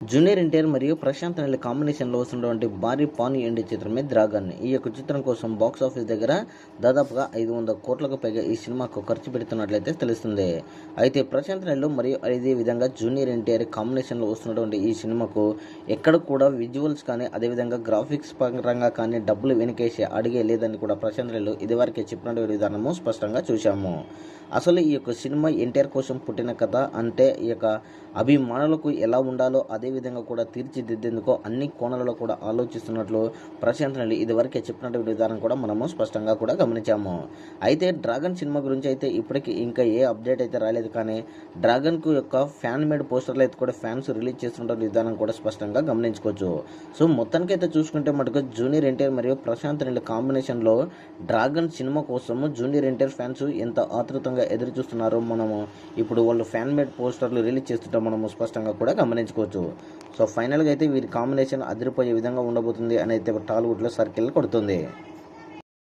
Junior NTR మరియు ప్రశాంత్ నీల్ కాంబినేషన్లో వస్తున్నటువంటి భారీ పాన్ ఇండియా చిత్రమే డ్రాగన్. ఈ యొక్క చిత్రం కోసం బాక్స్ ఆఫీస్ దగ్గర దాదాపుగా 500 కోట్లకు పైగా ఈ సినిమాకు ఖర్చు పెడుతున్నట్లయితే తెలుస్తుంది. అయితే ప్రశాంత్ నీల్ మరియు అదే విధంగా జూనియర్ ఎన్టీఆర్ కాంబినేషన్లో వస్తున్నటువంటి ఈ సినిమాకు ఎక్కడ కూడా విజువల్స్ కానీ అదేవిధంగా గ్రాఫిక్స్ పరంగా కానీ డబ్బులు వెనకేసి అడిగే లేదని కూడా ప్రశాంత్ నీల్ ఇదివరకే చెప్పినటువంటి విధానము స్పష్టంగా చూశాము. అసలు ఈ యొక్క సినిమా ఎన్టీఆర్ కోసం పుట్టిన కథ అంటే ఈ యొక్క అభిమానులకు ఎలా ఉండాలో అదేవిధంగా కూడా తీర్చిదిద్దేందుకు అన్ని కోణాలలో కూడా ఆలోచిస్తున్నట్లు ప్రశాంత్ నీల్ ఇదివరకే చెప్పినటువంటి విధానం కూడా మనము స్పష్టంగా కూడా గమనించాము. అయితే డ్రాగన్ సినిమా గురించి అయితే ఇప్పటికీ ఇంకా ఏ అప్డేట్ అయితే రాలేదు. కానీ డ్రాగన్కు యొక్క ఫ్యాన్ మేడ్ పోస్టర్లు అయితే కూడా ఫ్యాన్స్ రిలీజ్ చేస్తున్న విధానం కూడా స్పష్టంగా గమనించుకోవచ్చు. సో మొత్తానికైతే చూసుకుంటే మటుకు జూనియర్ ఎన్టీఆర్ మరియు ప్రశాంత్ నీల్ కాంబినేషన్లో డ్రాగన్ సినిమా కోసము జూనియర్ ఎన్టీఆర్ ఫ్యాన్స్ ఎంత ఆతృతంగా ఎదురు చూస్తున్నారో మనము ఇప్పుడు వాళ్ళు ఫ్యాన్ మేడ్ పోస్టర్లు రిలీజ్ చేస్తుంటే మనము స్పష్టంగా కూడా గమనించుకోవచ్చు. సో ఫైనల్గా అయితే వీరి కాంబినేషన్ అదిరిపోయే విధంగా ఉండబోతుంది అని అయితే టాలీవుడ్లో సర్కిల్ కొడుతుంది.